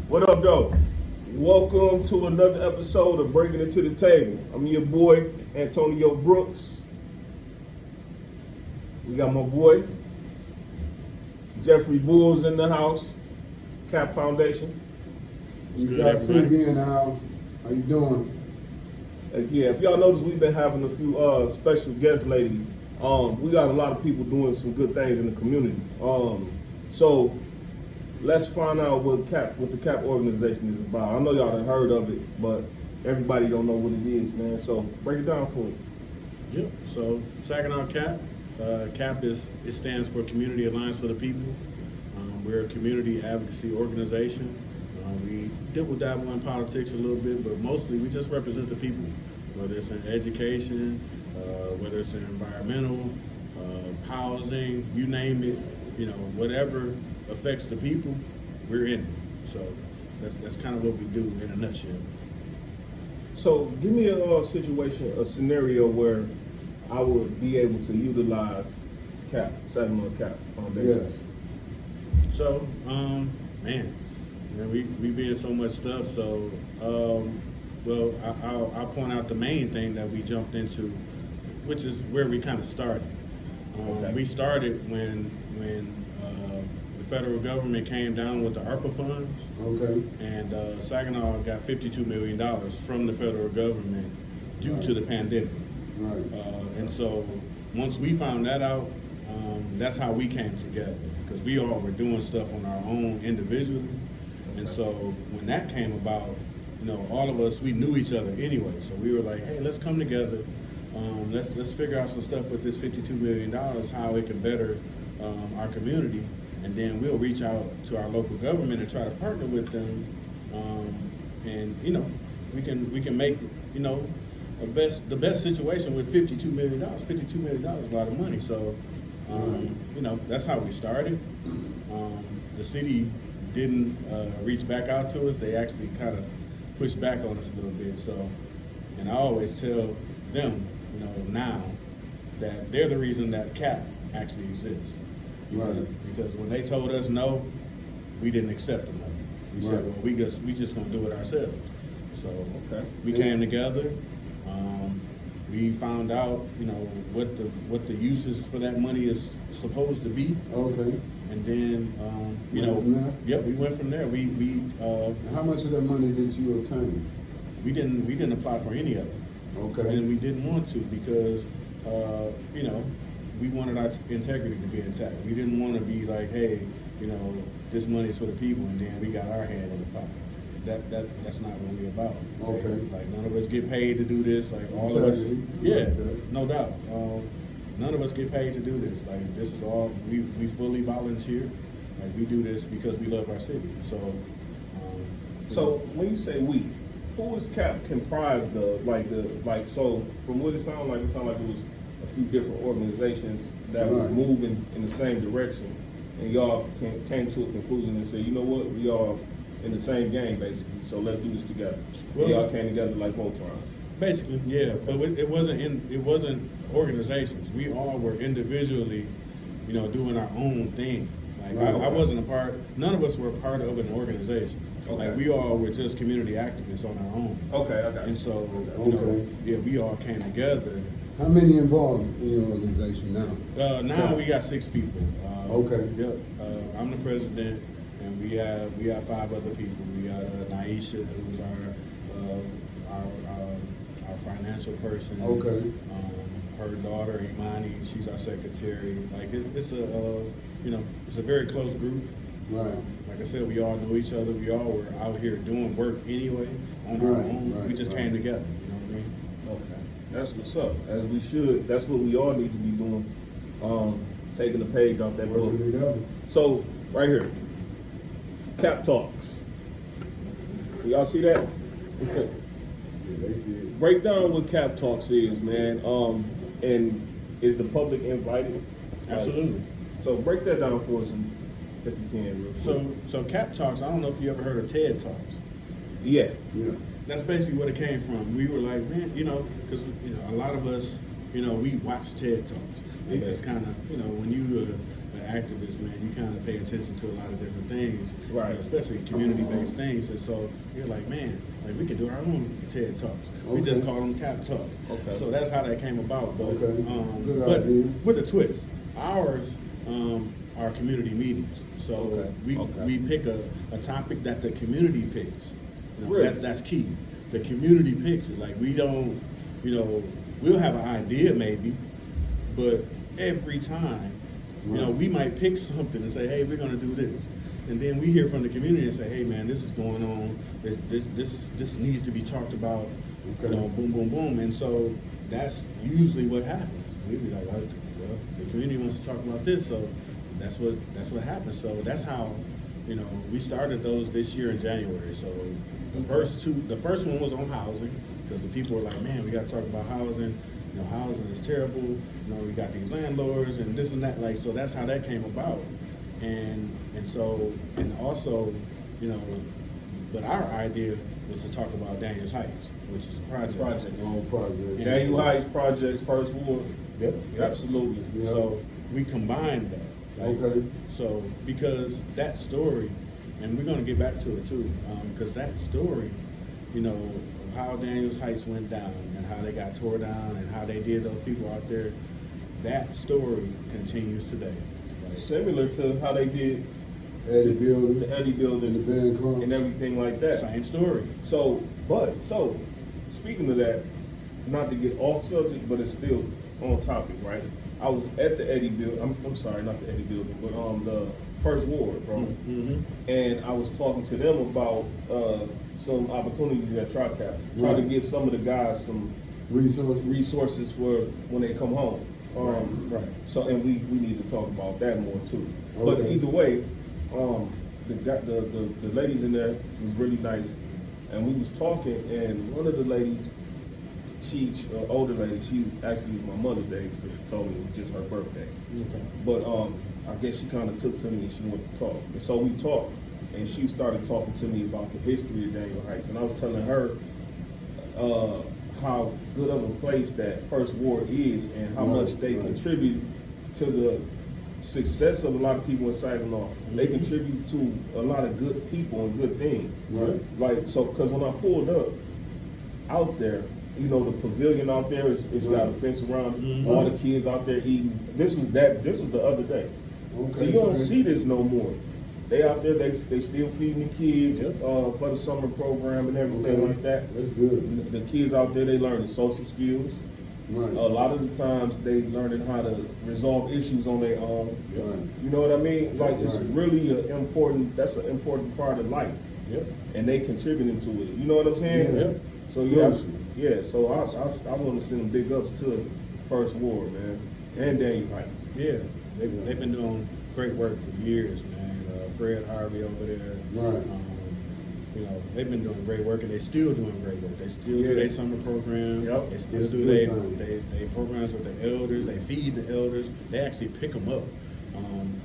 What up, though? Welcome to another episode of Bringin It to the Table. I'm your boy, Antonio Brooks. We got my boy, Jeffrey Bulls in the house, Cap Foundation. You got CB in the house. How you doing? Yeah, if y'all notice, we've been having a few special guests lately. We got a lot of people doing some good things in the community. So let's find out what the CAP organization is about. I know y'all done heard of it, but everybody don't know what it is, man. So break it down for me. Yep. So Saginaw CAP. CAP it stands for Community Alliance for the People. We're a community advocacy organization. We dibble dabble in politics a little bit, but mostly we just represent the people. Whether it's in education, whether it's in environmental, housing, you name it. Whatever affects the people, we're in it. So that's kind of what we do in a nutshell. So give me a situation, a scenario where I would be able to utilize CAP, Saginaw CAP Foundation. Yes. So, we be in so much stuff. So, I'll point out the main thing that we jumped into, which is where we kind of started. Okay. We started when the federal government came down with the ARPA funds. Okay. And Saginaw got $52 million from the federal government due to the pandemic. Right. And so once we found that out, that's how we came together, because we all were doing stuff on our own individually. And so when that came about, all of us, we knew each other anyway. So we were like, hey, let's come together. Let's figure out some stuff with this $52 million, how it can better our community. And then we'll reach out to our local government and try to partner with them. And we can make, the best situation with $52 million. $52 million is a lot of money. So, that's how we started. The city didn't reach back out to us. They actually kind of pushed back on us a little bit. So, and I always tell them, now that they're the reason that CAP actually exists. Because when they told us no, we didn't accept the money. We said, well, we just gonna do it ourselves. So we came together. We found out, what the uses for that money is supposed to be. Okay. And then, we went from there. How much of that money did you obtain? We didn't apply for any of it. Okay. And we didn't want to because, we wanted our integrity to be intact. We didn't want to be like, hey, this money is for the people, and then we got our hand in the pocket. That's not what we're about. Okay. Like, none of us get paid to do this. Like, all of us, no doubt. None of us get paid to do this. Like, this is all we fully volunteer. Like, we do this because we love our city. So. So when you say we, who is CAP comprised of? So from what it sounded like it was a few different organizations that was moving in the same direction, and y'all came to a conclusion and said, you know what, we all in the same game basically, so let's do this together. Well, y'all came together like Voltron. Basically, yeah, but it wasn't organizations. We all were individually, doing our own thing. Like I wasn't a part. None of us were a part of an organization. Okay. Like we all were just community activists on our own. Okay, I got you. And so, we all came together. How many involved in your organization now? Now we got 6 people. Okay. Yep. I'm the president, and we have 5 other people. We got Naisha, who's our financial person. Okay. Her daughter Imani, she's our secretary. Like it's a very close group. Right. Like I said, we all know each other. We all were out here doing work anyway on our own. We just came together. You know what I mean? Okay. That's what's up. As we should. That's what we all need to be doing. Taking the page off that book. So right here, Cap Talks. Y'all see that? Yeah, they see it. Break down what Cap Talks is, man. And is the public invited? Absolutely. So break that down for us, if you can, real quick. So Cap Talks. I don't know if you ever heard of TED Talks. Yeah. That's basically what it came from. We were like, man, because a lot of us, we watch TED Talks. It's kind of, when you an activist, man, you kind of pay attention to a lot of different things, Right. you know, especially community-based things. And so you're like, man, like we can do our own TED Talks. We Okay. just call them Cap Talks. Okay. So that's how that came about. But, Okay. Good but idea. with a twist, ours are community meetings. So Okay. we pick a topic that the community picks. You know, Really? that's key. The community picks it. Like we don't, you know, we'll have an idea maybe, but every time, you know, we might pick something and say, hey, we're gonna do this. And then we hear from the community and say, hey man, this is going on, this needs to be talked about, you know, boom, boom, boom. And so that's usually what happens. We'd be like, well, the community wants to talk about this, so that's what happens. So that's how, you know, we started those this year in January. So the first one was on housing, because the people were like, man, we gotta talk about housing. You know, housing is terrible. You know, we got these landlords and this and that. Like, so that's how that came about. And also, you know, but our idea was to talk about Daniels Heights, which is a project. Long project. Daniel Heights Projects, First Ward. Yep. Absolutely. Yep. So we combined that. Like, Okay. So because that story, and we're gonna get back to it too, because that story, you know, of how Daniels Heights went down and how they got tore down and how they did those people out there, that story continues today. Like, Similar to how they did Eddie building. the Eddie building And the band club. and everything like that. same story. So speaking of that, not to get off subject, but it's still on topic, right? I was at the Eddie building. I'm sorry, not the Eddie building, but the First Ward, bro. Mm-hmm. And I was talking to them about some opportunities at TriCap, trying to Right. get some of the guys some resources for when they come home. Right. So, and we need to talk about that more too. But Okay. either way, the ladies in there was really nice, and we was talking, and one of the ladies, she older lady, she actually is my mother's age, but she told me it was just her birthday. Okay. But I guess she kind of took to me and she wanted to talk, and so we talked, and she started talking to me about the history of Daniel Heights, and I was telling her how good of a place that First Ward is, and how much they contribute to the success of a lot of people in Saginaw. They contribute to a lot of good people and good things. Right. Like, so, because when I pulled up out there, you know, the pavilion out there it's got a fence around it. All the kids out there eating. This was the other day. Okay. So you don't see this no more. They out there, they still feeding the kids for the summer program and everything like that. That's good. The kids out there, they learning social skills. Right. A lot of the times they learning how to resolve issues on their own. Right. You know what I mean? Like, it's Right. really that's an important part of life. Yep. And they contributing to it. You know what I'm saying? Yeah. So so I want to send them big ups to First Ward, man, and Daniel Heights. Yeah. They've been doing great work for years, man. Fred Harvey over there. Right. You know, they've been doing great work, and they're still doing great work. They still do their summer program. Yep. They still That's do a their good thing. they programs with the elders. They feed the elders. They actually pick them up.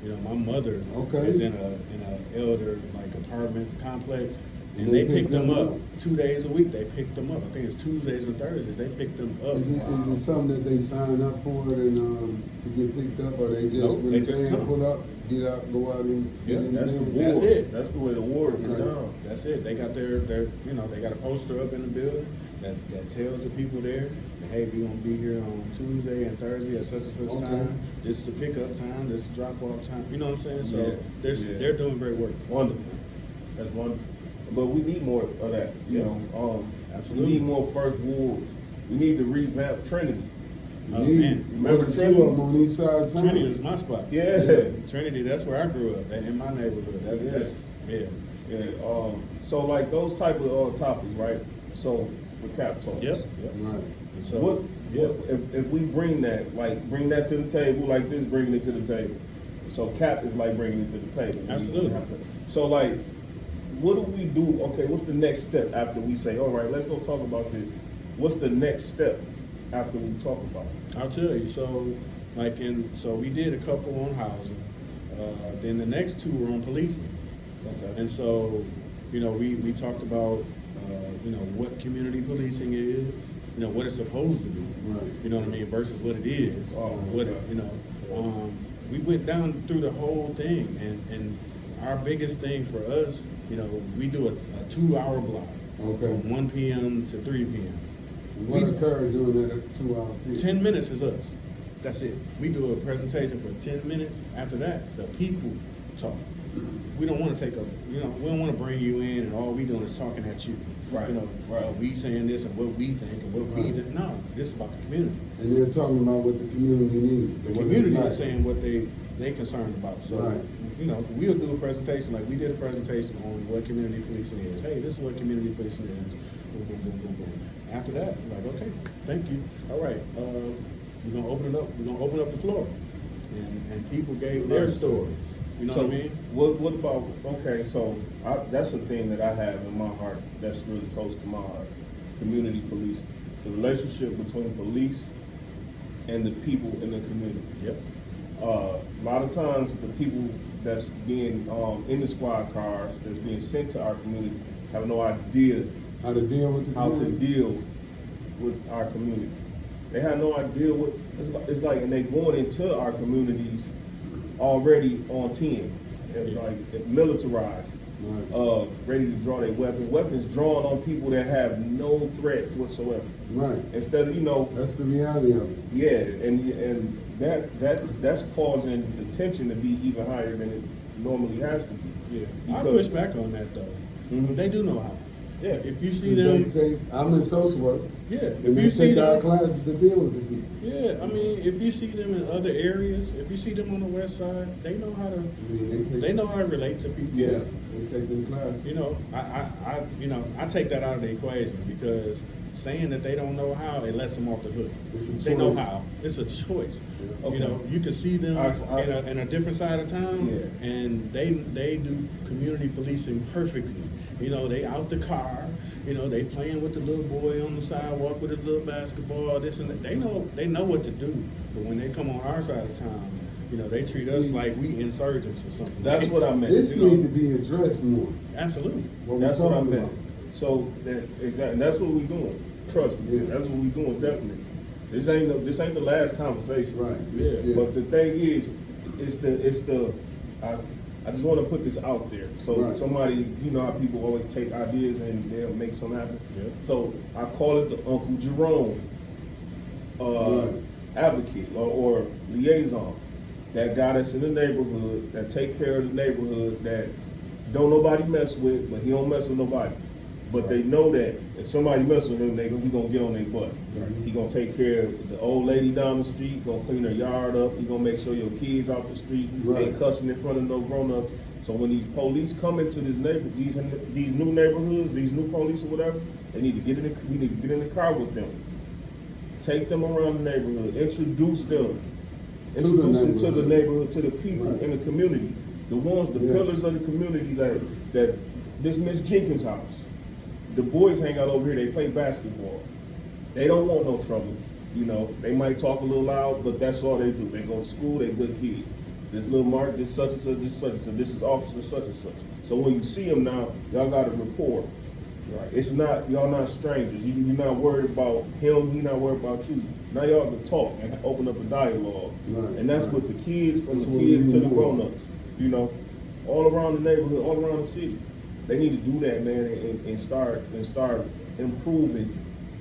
You know, my mother Okay. is in a elder like apartment complex, and And they they pick them up 2 days a week. They pick them up. I think it's Tuesdays and Thursdays. They pick them up. Is it something that they sign up for and to get picked up, or they just Nope, when they the just band come. pull up, get out, go out and Yeah, get in That's the there? ward. That's it. That's the way the ward is Okay. down. That's it. They got their you know, they got a poster up in the building that tells the people there that, hey, we're gonna be here on Tuesday and Thursday at such and such Okay. time. This is the pickup time, this is drop off time. You know what I'm saying? So Yeah. they're doing great work. Wonderful. That's wonderful. But we need more of that. You Yeah. know, Absolutely. we need more First Wards. We need to revamp Trinity. Oh, You man. Remember two Trinity? of them on each side of town. Trinity is my spot. Yeah. Trinity, that's where I grew up, in my neighborhood. That's Yeah. So like those type of topics, right? So for Cap Talks. Yep. Right. And so What if we bring that to the table like this, bringing it to the table. So Cap is like bringing it to the table. Absolutely. So like, what do we do? Okay, what's the next step after we say, all right, let's go talk about this? What's the next step after we talk about it? I'll tell you. So we did a couple on housing. Then the next two were on policing. Okay. And so, you know, we talked about, you know, what community policing is, you know, what it's supposed to be, Right. you know what I mean, versus what it is. Oh, What, okay. you know, we went down through the whole thing, and our biggest thing for us, we do a 2-hour block Okay. from 1 p.m. to 3 p.m. What We- occurred during that 2 hour period? 10 minutes is us. That's it. We do a presentation for 10 minutes. After that, the people talk. We don't want to take up, we don't want to bring you in and all we doing is talking at you. Right. Well, we saying this and what we think and what we Right. think. No, this is about the community. And they're talking about what the community needs. The and what community it's like. is saying what they concerned about. So, Right. We'll do a presentation, like we did a presentation on what community policing is. Hey, this is what community policing is. Boom, boom, boom, boom, boom. After that, like, okay, thank you. All right, we're gonna open it up. We're gonna open up the floor, and people gave their stories. You know So what I mean? What about, okay, so that's a thing that I have in my heart that's really close to my heart. Community police, the relationship between police and the people in the community. Yep. A lot of times the people that's being in the squad cars, that's being sent to our community, have no idea How to deal with the how to community? deal with our community. They have no idea what, it's like, and they going into our communities already on 10, and like militarized, Right. ready to draw their weapons drawn on people that have no threat whatsoever. Right. Instead of, That's the reality of it. yeah, and that's causing the tension to be even higher than it normally has to be. Yeah. I Because- push back on that though. Mhm. They do know how. Yeah. If you see 'Cause them, they take, I'm in social work, yeah. and If they you see take our them, classes to deal with the people. yeah. I mean, if you see them in other areas, if you see them on the west side, they know how to. I mean, They know how to relate to people. Yeah, they take them classes. I take that out of the equation because saying that they don't know how, it lets them off the hook. It's a They know choice. how. It's a choice. Yeah. You know, you can see them I- in a different side of town, Yeah. and they do community policing perfectly. They out the car. They playing with the little boy on the sidewalk with his little basketball. This and that. They know what to do. But when they come on our side of town, they treat us See- like we insurgents or something. That's what I meant. This you know? needs to be addressed more. Absolutely. What we're That's what I talking meant. about. So exactly, and that's what we doing. Trust me, Yeah. that's what we doing. Definitely. This ain't the last conversation. Right. Yeah. But the thing is, I just want to put this out there. So Right. somebody, you know how people always take ideas and they'll make something happen. Yeah. So I call it the Uncle Jerome Right. advocate or liaison. That guy that's in the neighborhood, that take care of the neighborhood, that don't nobody mess with, but he don't mess with nobody. But they know that if somebody mess with him, he gonna get on their butt. Right. He gonna take care of the old lady down the street, gonna clean her yard up, he gonna make sure your kids out the street, Right. ain't cussing in front of no grown-ups. So when these police come into these new neighborhoods, these new police or whatever, he need to get in the car with them. Take them around the neighborhood, introduce them to the neighborhood, to the people Right. in the community. The ones, the Yes. pillars of the community that this Miss Jenkins' house. The boys hang out over here, they play basketball. They don't want no trouble. They might talk a little loud, but that's all they do. They go to school, they good kids. This little Mark, this such and such, this such and such, this is officer such and such. So when you see them now, y'all got a rapport. Right. It's not, y'all not strangers. You're not worried about him, he's not worried about you. Now y'all can talk and open up a dialogue. Right, And that's right. what the kids, from That's the what kids we to the need. grown-ups, all around the neighborhood, all around the city. They need to do that, man, and start improving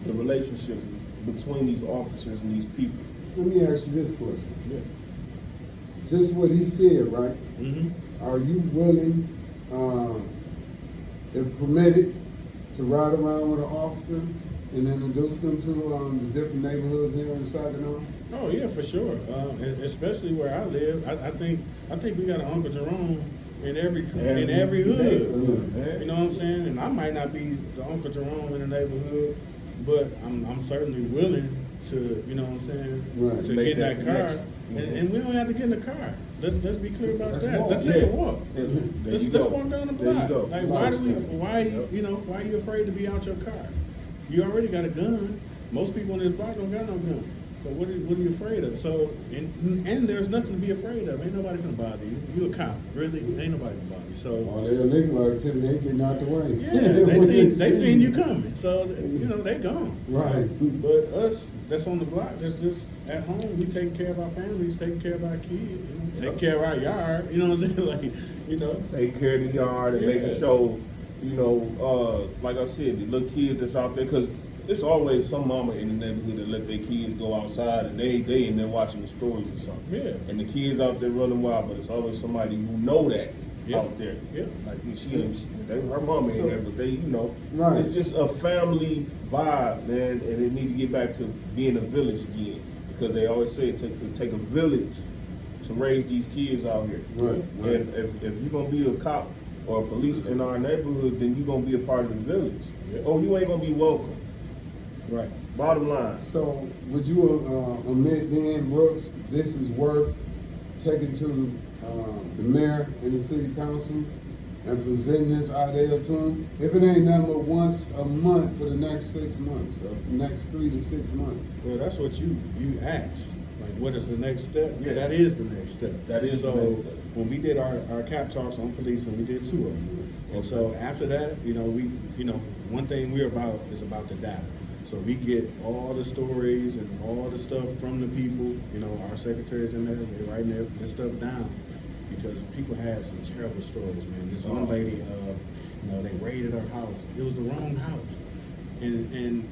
the relationships between these officers and these people. Let me ask you this question. Yeah. Just what he said, right? Mm-hmm. Are you willing, if permitted, to ride around with an officer and introduce them to the different neighborhoods here in Saginaw? Oh yeah, for sure. Especially where I live, I think we got an Uncle Jerome in every hood. neighborhood, You know what I'm saying? And I might not be the Uncle Jerome in the neighborhood, but I'm certainly willing to, you know what I'm saying, Right. to Make get in that that car. connection. And we don't have to get in the car. Let's be clear about Let's that. walk. Let's take Yeah. a walk. There Let's you go. walk down the There you block. go. Like why are you afraid to be out your car? You already got a gun. Most people in this block don't got no gun. So what are you afraid of? So and there's nothing to be afraid of. Ain't nobody gonna bother you. You a cop, really? Ain't nobody gonna bother you. So All their illegal activity, they getting out the way. yeah, they seen you coming. So they gone. Right. But us that's on the block, that's just at home. We taking care of our families, taking care of our kids, taking care of our yard. You know what I'm saying? Like take care of the yard and making sure, like I said, the little kids that's out there, because it's always some mama in the neighborhood that let their kids go outside and they in there watching the stories or something. Yeah. And the kids out there running wild, but it's always somebody who know that out there. Yeah. Like her mama in there, but they, Right. it's just a family vibe, man, and it need to get back to being a village again, because they always say it take a village to raise these kids out here. Right. And if you're gonna be a cop or a police in our neighborhood, then you're gonna be a part of the village. Yeah. Oh, you ain't gonna be welcome. right. Bottom line. So would you admit then, Brooks, this is worth taking to the mayor and the city council and presenting this idea to them? If it ain't nothing but once a month for the next 6 months, or the next 3 to 6 months. Well, that's what you asked. Like, what is the next step? Yeah. That is the next step. That is the next step. When we did our cap talks on police, and we did 2 of them, and so after that, one thing we're about is about the data. So we get all the stories and all the stuff from the people. Our secretaries in there, they're writing this stuff down because people had some terrible stories, man. This one lady, they raided her house. It was the wrong house, and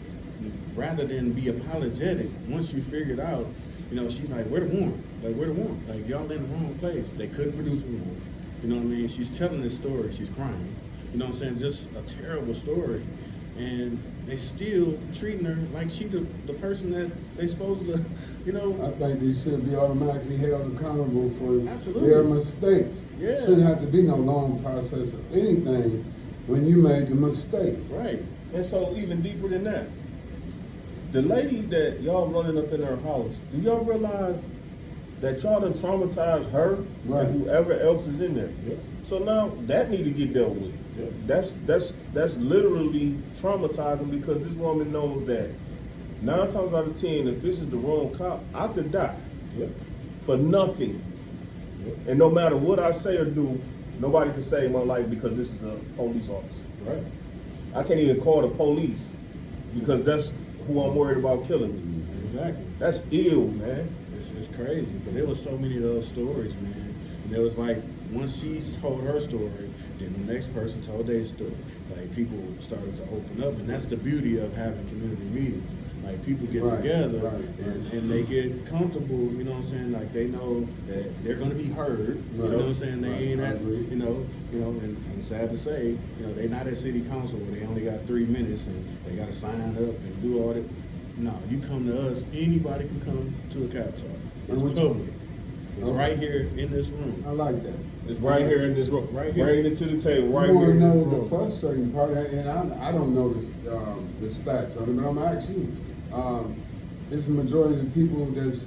rather than be apologetic, once you figured out, she's like, where the warrant? Like, where the warrant? Like, y'all in the wrong place. They couldn't produce a warrant. You know what I mean? She's telling this story. She's crying. You know what I'm saying? Just a terrible story. And they still treating her like she the person that they supposed to, I think they should be automatically held accountable for Absolutely. their mistakes. Yeah. Shouldn't have to be no long process of anything when you made the mistake. Right. And so even deeper than that, the lady that y'all running up in her house, do y'all realize that y'all done traumatized her Right. and whoever else is in there? Yep. So now that need to get dealt with. Yep. That's literally traumatizing, because this woman knows that 9 times out of 10, if this is the wrong cop, I could die Yep. for nothing. Yep. And no matter what I say or do, nobody can save my life because this is a police officer. Right. I can't even call the police because that's who I'm worried about killing me. Exactly. That's ill, man. It's crazy, but there was so many of those stories, man. And it was like, once she told her story, then the next person told their story. Like, people started to open up, and that's the beauty of having community meetings. Like, people get Right, together right. and they get comfortable, you know what I'm saying? Like, they know that they're gonna be heard, you know what I'm saying? They Right, ain't I at, agree. and sad to say, they not at city council where they only got 3 minutes and they gotta sign up and do all that. No, you come to us, anybody can come to a cap talk. It's And what public. It's Okay. right here in this room. I like that. It's right here in this room. Right here. Bringing it to the table. Right You here want in to this know the room. frustrating part, and I don't know the stats on it, but I'm gonna ask you. It's the majority of the people that's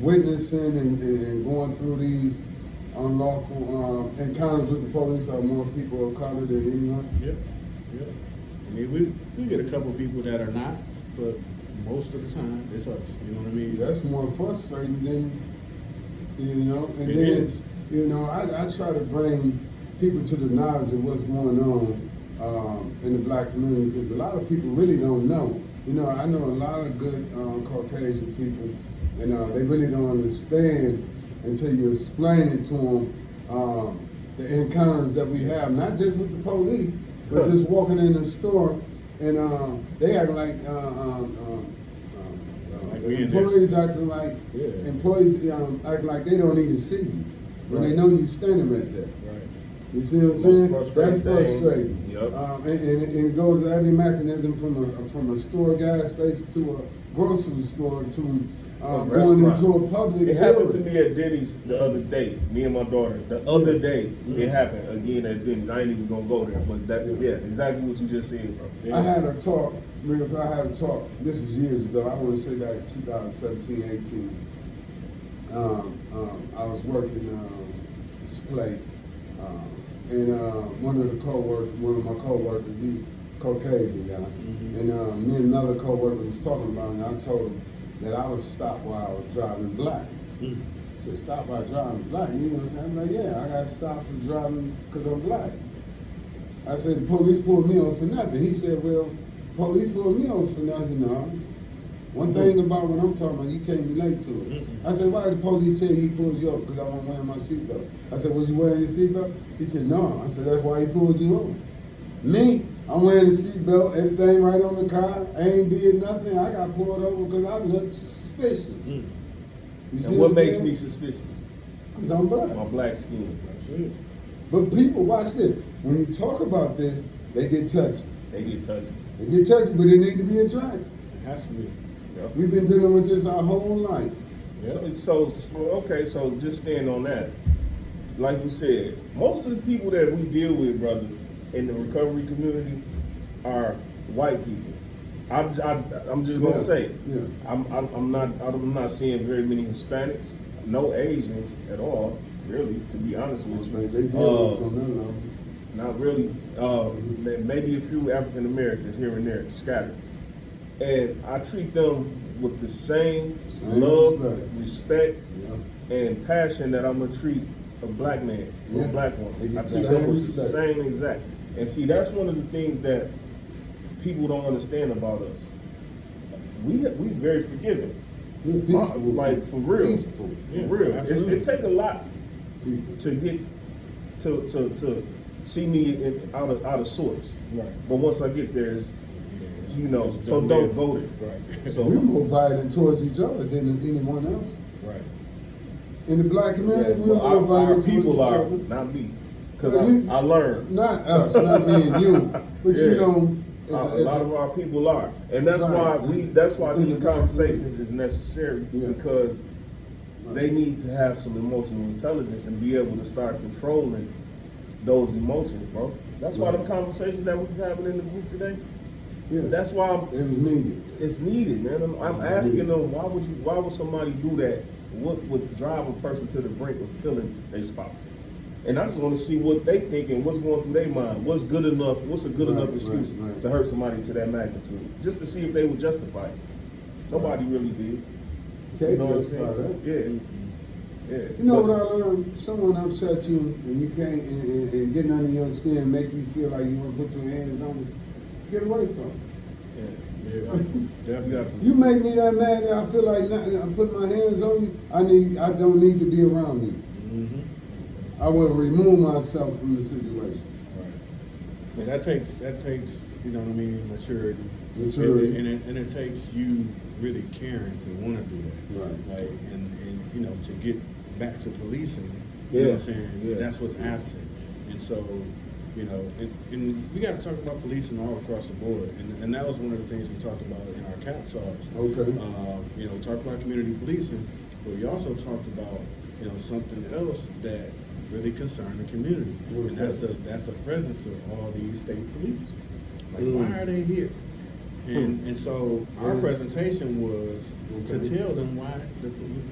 witnessing and going through these unlawful encounters with the police are more people of color than anyone. Yep. Yep. I mean, we get a couple people that are not, but most of the time it's us. You know what I mean? That's more frustrating than, and It then, is. I try to bring people to the knowledge of what's going on in the black community, because a lot of people really don't know. I know a lot of good Caucasian people, and they really don't understand until you explain it to them, the encounters that we have, not just with the police, but just walking in the store, and they act like Like we in this. employees acting like Yeah. employees act like they don't even see you when they know you standing right there. Right. You see what I'm Most saying? frustrating That's thing. frustrating. Yep. And it goes to every mechanism from a store gas station to a grocery store to going restaurant. into a public It happened to building. me at Denny's the other day. Me and my daughter. The other day, it happened again at Denny's. I ain't even gonna go there, but exactly what you just said, bro. Yeah. I had a talk. This was years ago. I want to say back 2017, 18. I was working this place, and one of my coworkers, Caucasian guy. Mm-hmm. And me and another coworker was talking about it, and I told him that I was stopped while I was driving black. Mm. I said, stop by driving black. You know what I'm saying? I'm like, yeah, I got stopped for driving because I'm black. I said, the police pulled me over for nothing. He said, well, police pulled me over for nothing. No. One thing about what I'm talking about, you can't relate to it. I said, why did the police tell you he pulled you over? Because I wasn't wearing my seatbelt. I said, was you wearing your seatbelt? He said, no. I said, that's why he pulled you over. Me, I'm wearing a seatbelt, everything right on the car. I ain't did nothing. I got pulled over because I looked suspicious. You see And what I'm makes saying? me suspicious? Because I'm black. My black skin. That's it. But people, watch this. When you talk about this, they get touchy. They get touchy. They get touchy, but it need to be addressed. It has to be. Yep. We've been dealing with this our whole life. Yep. So okay, so just stand on that. Like you said, most of the people that we deal with, brother, in the recovery community are white people. I'm just gonna say, Yeah. I'm not seeing very many Hispanics, no Asians at all, really, to be honest with you. They deal with some of them. Not really. Maybe a few African Americans here and there, scattered. And I treat them with the same love, respect, and passion that I'm gonna treat a black man or a black woman. I treat them with the same exact. And see, that's one of the things that people don't understand about us. We very forgiving. Like for real, Peaceful. for real. It take a lot People. to get to see me out of sorts. Right. But once I get there, it's, you know, It's so done don't with. vote it. Right. So We're more violent towards each other than anyone else. Right. In the black community, yeah, we're more our violent people towards each are, other. not me, because You- I learned. Not us, not me and you, but you Yeah. know, A lot of our people are, and that's Right. why that's why Within these the black conversations is necessary, Yeah. because they need to have some emotional intelligence and be able to start controlling those emotions, bro. That's why them conversations that we was having in the group today. yeah, That's why it was needed. it's needed, man. I'm asking them, why would somebody do that? What would drive a person to the brink of killing their spouse? And I just want to see what they thinking, what's going through their mind, what's good enough, what's a good enough excuse right. to hurt somebody to that magnitude, just to see if they would justify it. Nobody really did. Can't You know what I'm justify saying? that. Yeah. You know what I learned? Someone upset you and you can't and getting under your skin make you feel like you want to put your hands on it. Get away from it. Yeah. Yeah. Definitely got to. You make me that mad that I feel like I put my hands on you. I don't need to be around you. Mm-hmm. I will remove myself from the situation. Right. But that takes you know what I mean, maturity. Maturity. And it takes you really caring to want to do that. Right. Like and you know, to get back to policing, you know what I'm saying? Yeah. That's what's absent. And so, you know, and we got to talk about policing all across the board. And that was one of the things we talked about in our CAPSARs. Okay. You know, we talked about community policing, but we also talked about, you know, something else that really concerned the community. What's and that? that's the presence of all these state police. Like, why are they here? And so our presentation was to tell them why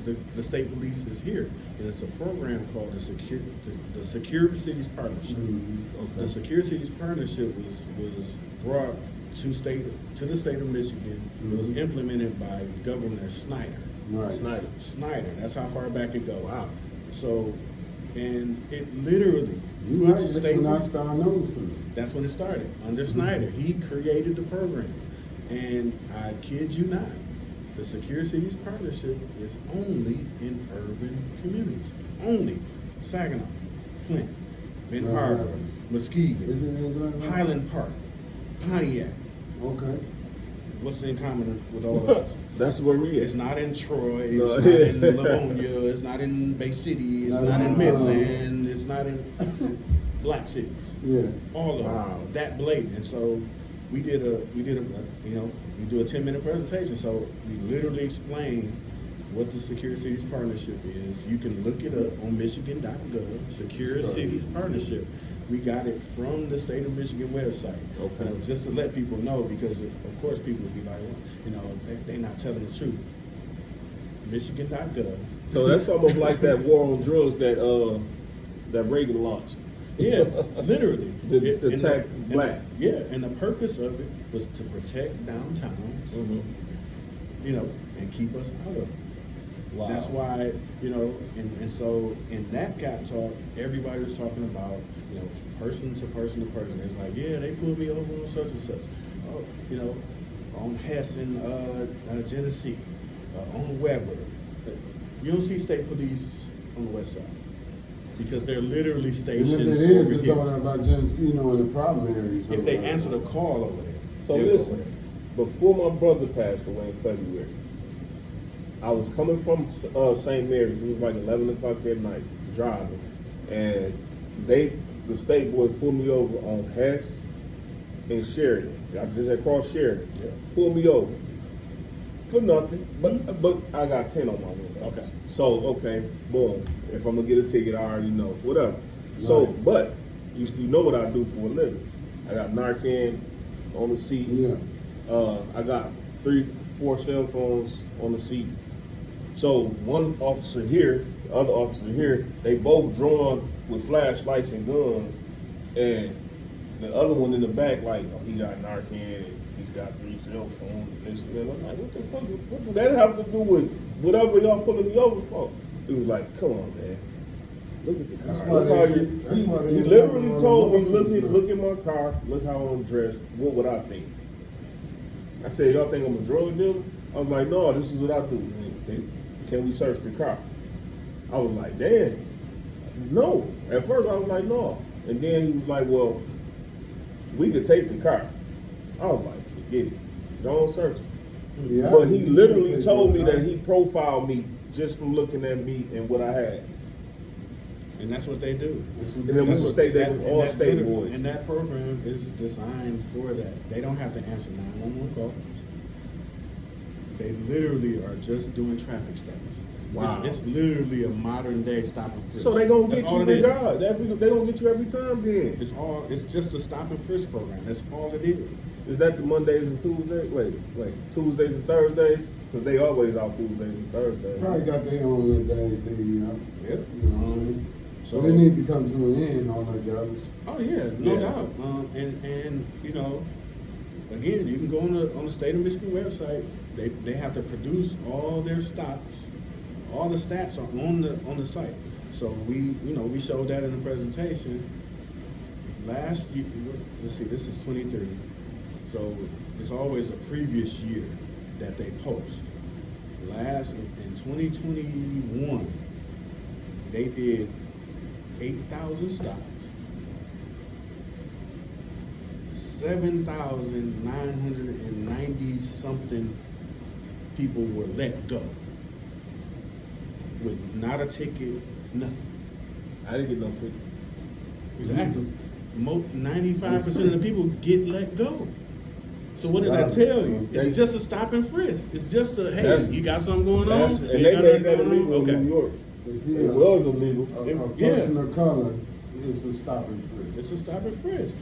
the state police is here. And it's a program called the Secure Cities Partnership. Okay. The Secure Cities Partnership was brought to the state of Michigan. It was implemented by Governor Snyder. Right. Snyder. That's how far back it goes. Wow. So, and it literally You right. puts That's state- when I started noticing it. that's when it started, under Snyder. He created the program. And I kid you not, the Secure Cities Partnership is only in urban communities. Only Saginaw, Flint, Ben Harbor, Muskegon, Isn't it right? Highland Park, Pontiac. Okay. What's in common with all of us? That's where we It's is. not in Troy, it's No. not in Livonia, it's not in Bay City, it's not in Midland, it's not in black cities. Yeah. All of them, that blatant. And so we did a you know, we do a 10-minute presentation. So we literally explain what the Secure Cities Partnership is. You can look it up on Michigan.gov, Secure Cities Partnership. We got it from the state of Michigan website. Okay. You know, just to let people know, because of course people would be like, well, you know, they're not telling the truth. Michigan.gov. So that's almost like that war on drugs that Reagan launched. Yeah, literally. To attack black. And the purpose of it was to protect downtowns, you know, and keep us out of it. Wow. That's why, you know, and so in that gap talk, everybody was talking about, you know, person to person to person. It's like, yeah, they pulled me over on such and such. Oh, you know, on Hess in Genesee, on Weber. You don't see state police on the west side because they're literally And stationed. if it is, over it's here. all about just, you know, in the problem areas. If they answer the call over there. So they'll go listen, there. before my brother passed away in February, I was coming from St. Mary's. It was like 11 o'clock at night, driving, and the state boys pulled me over on Hess and Sheridan. I just had crossed Sheridan. Yeah. Pulled me over for nothing, but I got 10 on my window. Okay. So okay, boom. If I'm gonna get a ticket, I already know. Whatever. So, Right. but you know what I do for a living. I got Narcan on the seat. Yeah. I got 3-4 cell phones on the seat. So one officer here, the other officer here, they both drawn with flashlights and guns, and the other one in the back, like, oh, he got Narcan, and he's got 3 cell phones, and this and that. I'm like, what the fuck? What do that have to do with whatever y'all pulling me over for? He was like, come on, man. Look at the car. That's why Look they how see- you, that's why they he look literally at told me, all the look at my car, look how I'm dressed. What would I think? I said, y'all think I'm a drug dealer? I was like, no, this is what I do. Can we search the car? I was like, damn. No. At first I was like, no. And then he was like, well, we could take the car. I was like, forget it. Don't search it. Yeah, But he you literally take told me those that out. he profiled me just from looking at me and what I had. And that's what they do. That's what And it was That's a state, they that- was and all that state literally- boys. And that program is designed for that. They don't have to answer 911 calls. They literally are just doing traffic stops. Wow. It's literally a modern day stop and frisk. So they gonna That's get all you it is. regardless. They gonna get you every time then. It's just a stop and frisk program. That's all it is. Is that the Mondays and Tuesdays? Wait, Tuesdays and Thursdays? Because they always out Tuesdays and Thursdays. Probably got their own little days here, you know. Yep. You know what I'm saying? So So they need to come to an end, all that garbage. Oh yeah, no Yeah. doubt. And you know, again, you can go on the state of Michigan website. They have to produce all their stops, all the stats are on the site. So we showed that in the presentation. Last year, let's see, this is 23. So it's always the previous year that they post. In 2021, they did 8,000 stops. 7,990 something people were let go with not a ticket, nothing. I didn't get no ticket. Exactly. 95% of the people get let go. So what does that tell you? It's just a stop and frisk. It's just a, hey, That's- you got something going on? And You they got made that nothing going on? illegal in Okay. New York. If It he was illegal. a Yeah. person of color, it's a stop and frisk. It's a stop and frisk.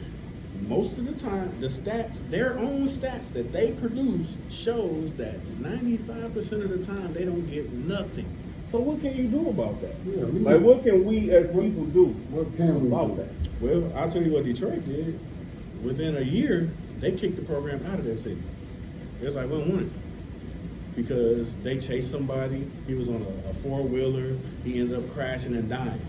Most of the time, the stats, their own stats that they produce shows that 95% of the time they don't get nothing. So what can you do about that? Yeah, Like, what can we as people do What can we about do? that? Well, I'll tell you what Detroit did. Within a year, they kicked the program out of their city. It was like, we don't want it. Because they chased somebody, he was on a four-wheeler, he ended up crashing and dying.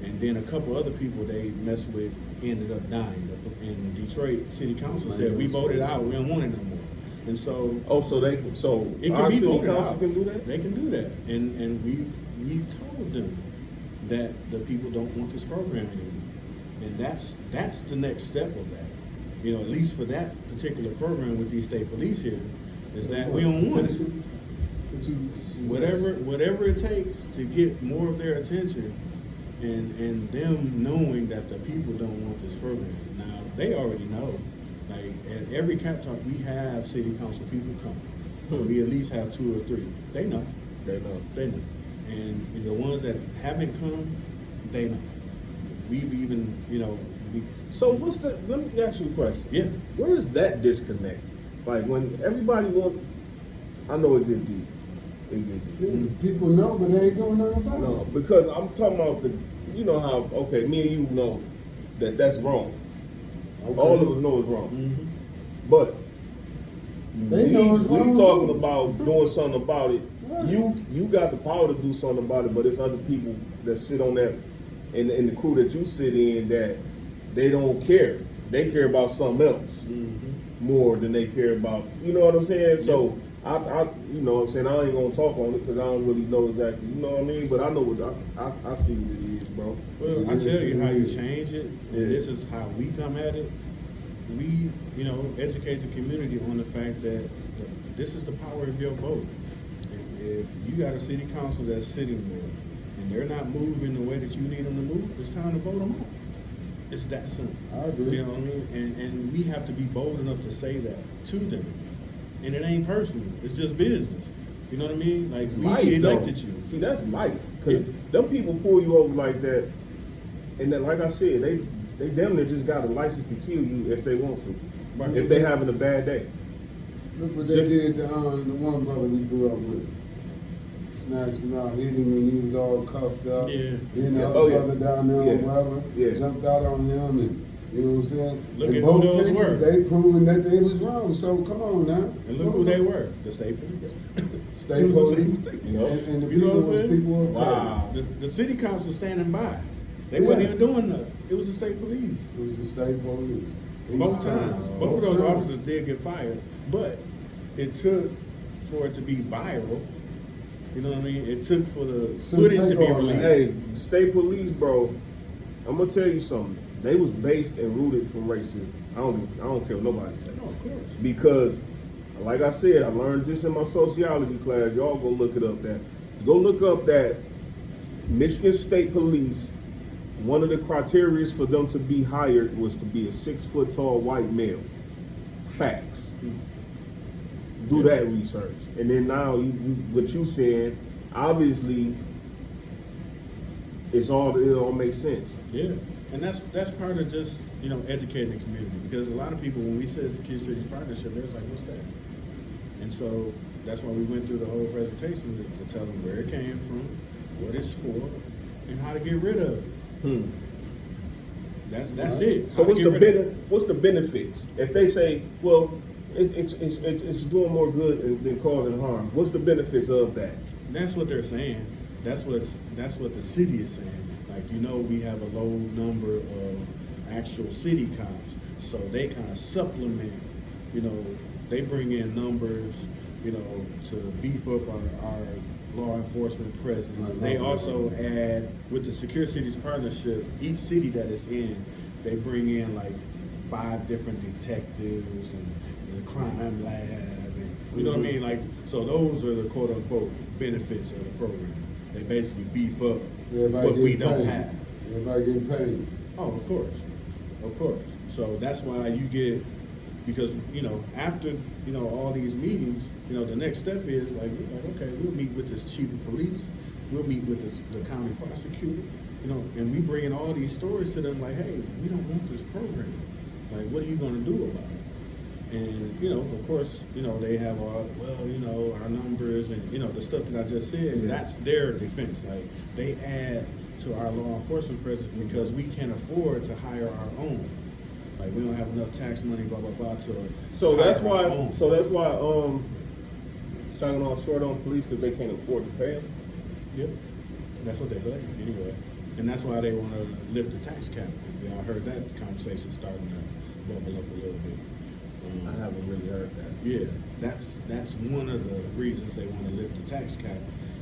And then a couple other people they messed with ended up dying. And Detroit City Council said, we voted out, we don't want it no more. And so Oh, so it our can be city voted council out. can do that? They can do that. And we've told them that the people don't want this program anymore. And that's the next step of that. You know, at least for that particular program with these state police here, is that we don't want it. Petitions? What you suggest? Whatever it takes to get more of their attention and them knowing that the people don't want this program. Now, they already know. Like, at every cap talk, we have city council people come. We at least have 2 or 3. They know. They know. They know. And the ones that haven't come, they know. We've even, So let me ask you a question. yeah. Where is that disconnect? Like when everybody I know it get deep. It get deep. Yeah, 'cause people know, but they ain't doing nothing about it. No, because I'm talking about you know how, okay, me and you know, that that's wrong. Okay. All of us know it's wrong. Mhm. But They know it's wrong, we talking too. about doing something about it. Right. You got the power to do something about it, but it's other people that sit on that in the crew that you sit in that they don't care. They care about something else more than they care about. You know what I'm saying? So I you know what I'm saying, I ain't gonna talk on it because I don't really know exactly. You know what I mean? But I know what I see what it is, bro. Well, I tell you how you change it. Yeah. And this is how we come at it. We, educate the community on the fact that this is the power of your vote. If you got a city council that's sitting there and they're not moving the way that you need them to move, it's time to vote them out. It's that simple. I agree. You know what I mean? And we have to be bold enough to say that to them. And it ain't personal. It's just business. You know what I mean? Like, It's we life, elected though. you. See, that's life. Because Yeah. them people pull you over like that, and then, like I said, they damn near just got a license to kill you if they want to, Right. if they having a bad day. Look what they Just- did to the one brother we grew up with. Snatched him out, hit him when he was all cuffed up. Yeah. Then the Yeah. other Oh, yeah. brother down there Yeah. on Weber Yeah. jumped out on him, and you know what I'm saying? Look In at both who those cases, were. they proven that they was wrong. So come on now. And look who they were. The state police. State It was the police, state and, police. and the You know people what I'm was saying? people of color. Wow. The city council standing by. They Yeah. wasn't even doing nothing. It was the state police. It was the state police. Both East times. Town. Both of those times. officers did get fired. But it took for it to be viral. You know what I mean? It took for the So footage take to be all released. that. Hey, the state police, bro. I'm gonna tell you something. They was based and rooted from racism. I don't care what nobody says. No, of course. Because, like I said, I learned this in my sociology class. Y'all go look it up. Go look up that Michigan State Police. One of the criteria for them to be hired was to be a 6 foot tall white male. Facts. Do that research, and then now what you saying, obviously, it all makes sense. Yeah. And that's part of just, educating the community. Because a lot of people, when we said Secure Cities Partnership, they was like, what's that? And so that's why we went through the whole presentation to tell them where it came from, what it's for, and how to get rid of it. That's it. So How to get rid of it. what's the benefits? If they say, well, it's doing more good than causing harm, what's the benefits of that? That's what they're saying. That's what the city is saying. Like, we have a low number of actual city cops, so they kind of supplement. They bring in numbers, to beef up our law enforcement presence. Right. They also add, with the Secure Cities Partnership, each city that it's in, they bring in like 5 different detectives and the crime lab, and you know what I mean? Like, so those are the quote unquote benefits of the program. They basically beef up Everybody what we getting don't paid. have. Everybody getting paid. Oh, of course. So that's why you get, because, after, all these meetings, the next step is like, okay, we'll meet with this chief of police, we'll meet with the county prosecutor, and we bring in all these stories to them like, hey, we don't want this program. Like, what are you gonna do about it? And, of course, they have our numbers and, the stuff that I just said, Yeah. that's their defense. Like, they add to our law enforcement presence because we can't afford to hire our own. Like, we don't have enough tax money, blah, blah, blah, to So hire that's our why. own. So that's why. Saginaw short on police because they can't afford to pay them. Yep, that's what they say, anyway. And that's why they want to lift the tax cap. Y'all heard that conversation starting to bubble up a little bit. I haven't really heard that. Yeah, that's one of the reasons they want to lift the tax cap.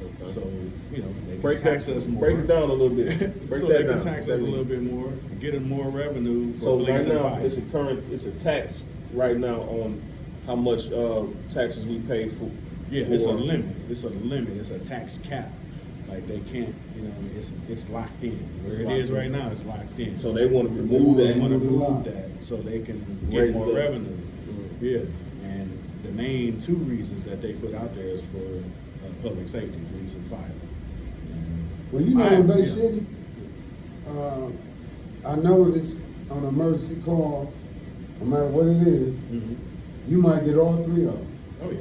Okay. So, they can Break tax that, us more. break it down a little bit. Break so that they down. can tax us a little bit more, get them more revenue for So police right and now, fire. it's a tax right now on how much taxes we pay for. Yeah, it's a limit. It's a limit. It's a tax cap. Like, they can't, it's locked in. Where It's it locked is in. right now, it's locked in. So they want to remove They that. want to Remove the remove lock. that so they can get Raise more it up. revenue. Yeah, and the main 2 reasons that they put out there is for public safety, police and fire. And Well, in Bay yeah. City, I noticed on an emergency call, no matter what it is, Mhm. you might get all 3 of them. Oh, yeah.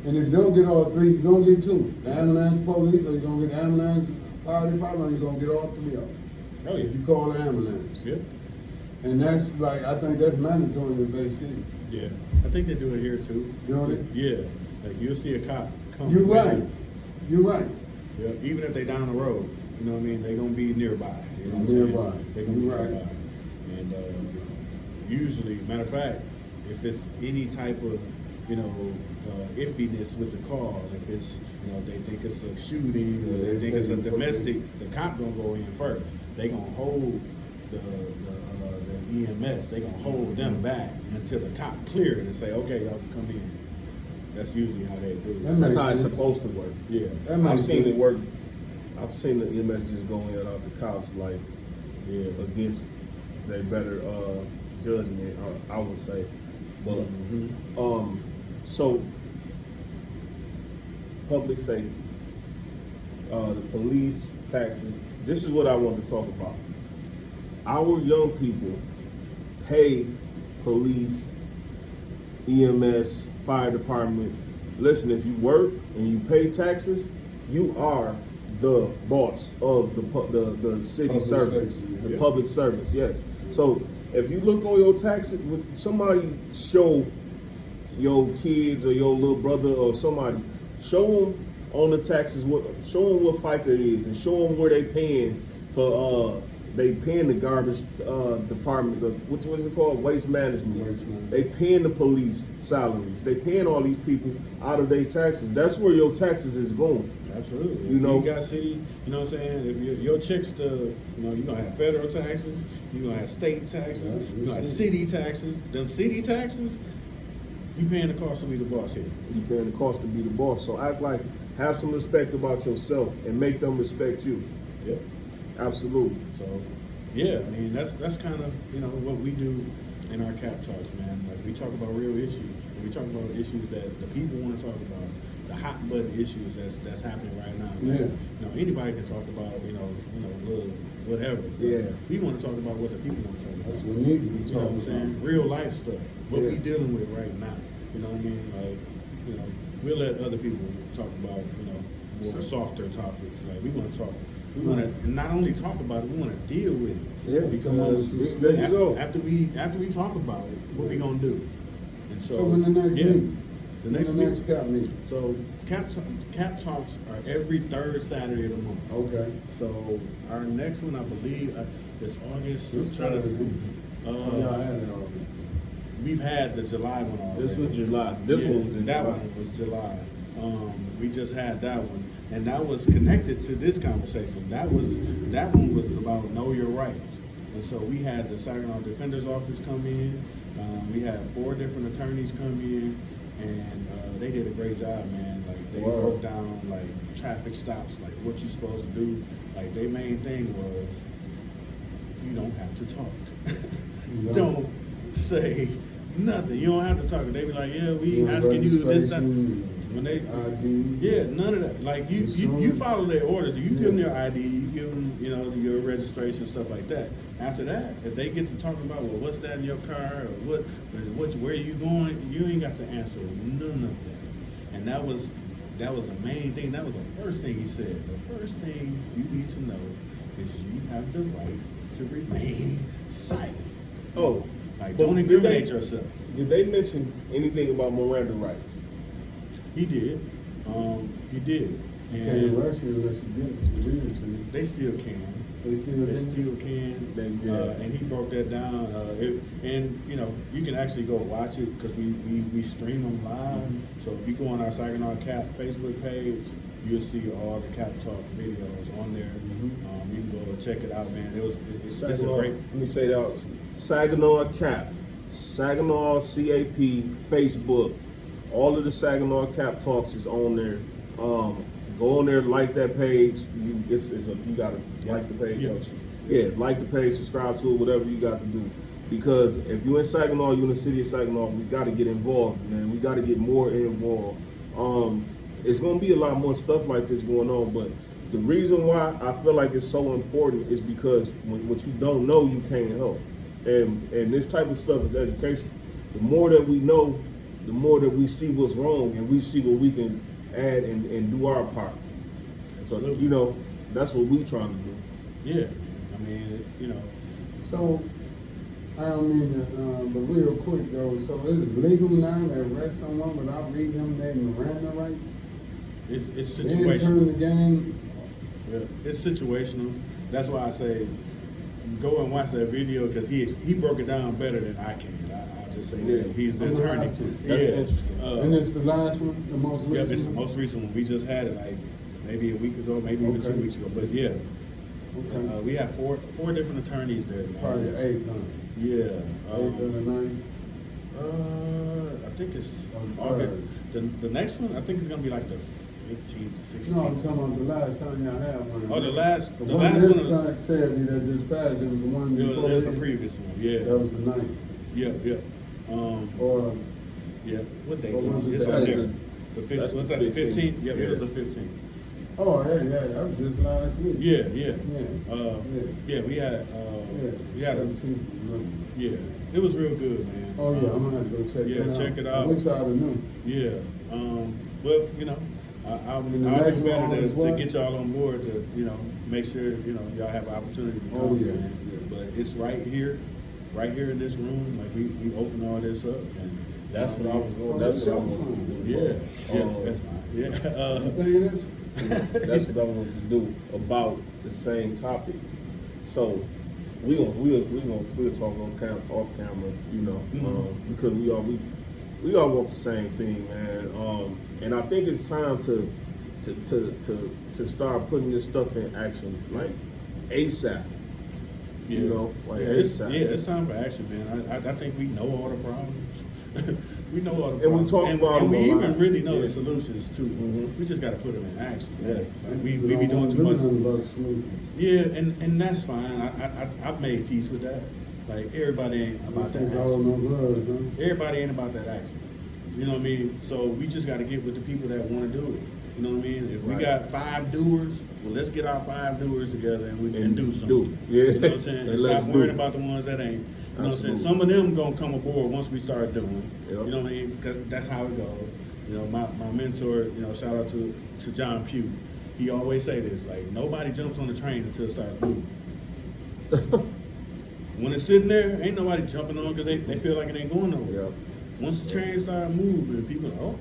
And if you don't get all 3, you're gonna get 2. The ambulance police, or you're gonna get the ambulance fire department, or you're gonna get all 3 of them. Oh, yeah. If you call the ambulance. Yeah. And that's like, I think that's mandatory in Bay City. Yeah, I think they do it here too. Don't it? Yeah, like you'll see a cop come. You're with right. you. You're right. Yeah, even if they down the road, you know what I mean. They gonna be nearby. You know what I'm Nearby. saying? They gonna be You're right. nearby. And usually, matter of fact, if it's any type of iffiness with the car, if it's they think it's a shooting, or Yeah, they they think it's a take it domestic, the cop gonna go in first. They gonna hold the EMS. They gonna hold them back until the cop clear it and say, okay, y'all can come in. That's usually how they do it. That That's makes how it's sense. supposed to work. Yeah, That makes I've seen sense. it work. I've seen the EMS just go in out the cops like yeah. against their better judgment, I would say. But Mhm. so public safety, the police, taxes. This is what I want to talk about. Our young people pay police, EMS, fire department. Listen, if you work and you pay taxes, you are the boss of the city Public service, safety, the yeah. public service. Yes. So if you look on your taxes, with somebody show your kids or your little brother or somebody, show them on the taxes show them what FICA is and show them where they paying for they paying the garbage department, what is it called, waste management. Waste management. They paying the police salaries. They paying all these people out of their taxes. That's where your taxes is going. Absolutely. You If know- you got city, you know what I'm saying? If your checks to, you're gonna have federal taxes, you're gonna have state taxes, Yeah, you're gonna have city taxes. The city taxes, you paying the cost to be the boss here. You paying the cost to be the boss. So act like, have some respect about yourself and make them respect you. Yeah. Absolutely. So, yeah, I mean, that's kind of, what we do in our cap talks, man. Like, we talk about real issues. And we talk about issues that the people want to talk about, the hot button issues that's happening right now. Yeah. Anybody can talk about, little whatever. But Yeah. we want to talk about what the people want to talk about. That's what we need to be You know what I'm talking saying? about. Real life stuff. What we Yeah. dealing with right now. You know what I mean? Like, we'll let other people talk about, more softer topics. Like, we want to talk. We want to not only talk about it, we want to deal with it. Yeah, Because there you go. after we talk about it, what we gonna do? And So when the next meeting? The When next the meeting. next cap meeting? So cap talks are every third Saturday of the month. Okay. So our next one, I believe, is August. This I'm trying to- Oh, y'all had it already. We've had the July one already. This was July. This one was in that July. one was July. We just had that one, and that was connected to this conversation. That one was about know your rights, and so we had the Saginaw Defender's Office come in. We had 4 different attorneys come in, and they did a great job, man. Like they Wow. broke down like traffic stops, like what you're supposed to do. Like their main thing was, you don't have to talk. No. Don't say nothing. You don't have to talk. They be like, yeah, we asking you this time. Registration, When they, ID. yeah, none of that. Like you follow their orders. You give them your ID. You give them, your registration, stuff like that. After that, if they get to talking about, well, what's that in your car, or where are you going, you ain't got to answer none of that. And that was the main thing. That was the first thing he said. The first thing you need to know is you have the right to remain silent. Oh, Like, but don't did incriminate they- yourself. Did they mention anything about Miranda rights? He did. He did. Can't And arrest you unless you give it to you. they still can. They still They do? still can. Yeah. And he broke that down. And you can actually go watch it because we stream them live. So if you go on our Saginaw Cap Facebook page, you'll see all the Cap Talk videos on there. You can go and check it out, man. It's a Saginaw, great. let me say that out. Saginaw Cap, Saginaw CAP, Facebook. All of the Saginaw Cap Talks is on there. Go on there, like that page. You gotta like the page. Yeah. don't you? Yeah, like the page, subscribe to it, whatever you got to do. Because if you're in Saginaw, you're in the city of Saginaw, we got to get involved, man. We got to get more involved. It's gonna be a lot more stuff like this going on, but the reason why I feel like it's so important is because what you don't know, you can't help. And this type of stuff is education. The more that we know, the more that we see what's wrong and we see what we can add and do our part. So, that's what we trying to do. Yeah. I mean, So, I don't mean to, but real quick though, so is it legal now to arrest someone without reading them their Miranda rights? It's Then turn situational. the game. Yeah, it's situational. That's why I say go and watch that video because he broke it down better than I can. I'll just say Yeah. that he's the I'm gonna attorney. have to. That's interesting. And it's the last one, the most Yeah, recent it's the one? most recent one. We just had it like maybe a week ago, maybe even 2 Okay. weeks ago. But yeah, Okay. we have four different attorneys there. Probably the 8th, huh? Yeah. 8th or the 9th? I think it's Or August. third. The next one, I think it's gonna be like the 15th, 16th. No, I'm talking about the last time y'all had one. Oh, the last The one one. this Saturday that just passed, it was the one It before was the that. previous one. Yeah. That was the 9th. Yeah. Or, Yeah. What day? Or was it It's the on eighth? there. The That's 15th. the Was that the 15th? 15th? Yeah, Yeah. it was the 15th. oh, yeah, that was just last week. Yeah. Yeah. Yeah. We had. We had. 17th. Yeah. It was real good, man. Oh, yeah, I'm gonna have to go check Yeah, that out. check it I out. wish I'd have known. Yeah. Well, you know, I'll And the do next better one is to what? get y'all on board to, make sure, y'all have an opportunity to come. Oh, yeah, man. yeah. But it's right here in this room. Like we open all this up, and That's what I was going. Oh, That's what I that's was your going to do. yeah, that's fine. Yeah. The thing is, That's what I wanted to do about the same topic. So we'll talk off camera, because we all want the same thing, man. And I think it's time to start putting this stuff in action, like ASAP. Yeah. ASAP. It's time for action, man. I think we know all the problems. We know all the And we problems. talk about and them we a even lot. really know the Yeah. solutions too. Mhm. We just got to put them in action. Yeah. Like, we be doing too much. About the solution. Yeah, and that's fine. I've made peace with that. Like everybody ain't about that Since all action. no gloves, huh? Everybody ain't about that action. You know what I mean? So we just got to get with the people that want to do it. You know what I mean? If we Right. got 5 doers, well, let's get our 5 doers together and we can do something. do it. Yeah. You know what I'm saying? And And let's stop do worrying it. about the ones that ain't. You know what I'm saying? Absolutely. Some of them gonna come aboard once we start doing. Yep. You know what I mean? Because that's how it goes. My mentor, shout out to John Pugh. He always say this, like, nobody jumps on the train until it starts moving. When it's sitting there, ain't nobody jumping on because they feel like it ain't going nowhere. Yep. Once the train start moving, people are,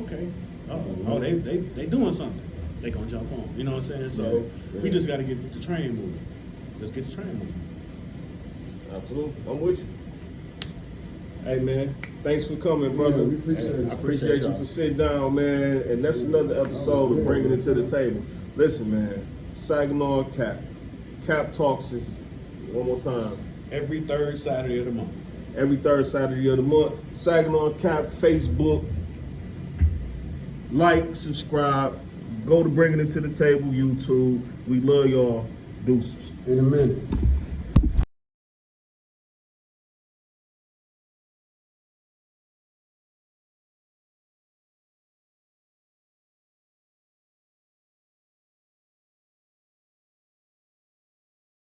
okay. Oh, they doing something. They gonna jump on. You know what I'm saying? So Yeah. we just gotta get the train moving. Let's get the train moving. Absolutely. I'm with you. Hey, man, thanks for coming, brother. Yeah, we appreciate it. I appreciate you y'all. for sitting down, man. And that's another episode of Bringing It to the Table. Listen, man, Saginaw Cap. Cap Talks is, one more time, Every third Saturday of the month. every third Saturday of the month. Saginaw Cap, Facebook. Like, subscribe. Go to Bringing It to the Table, YouTube. We love y'all. Deuces. In a minute.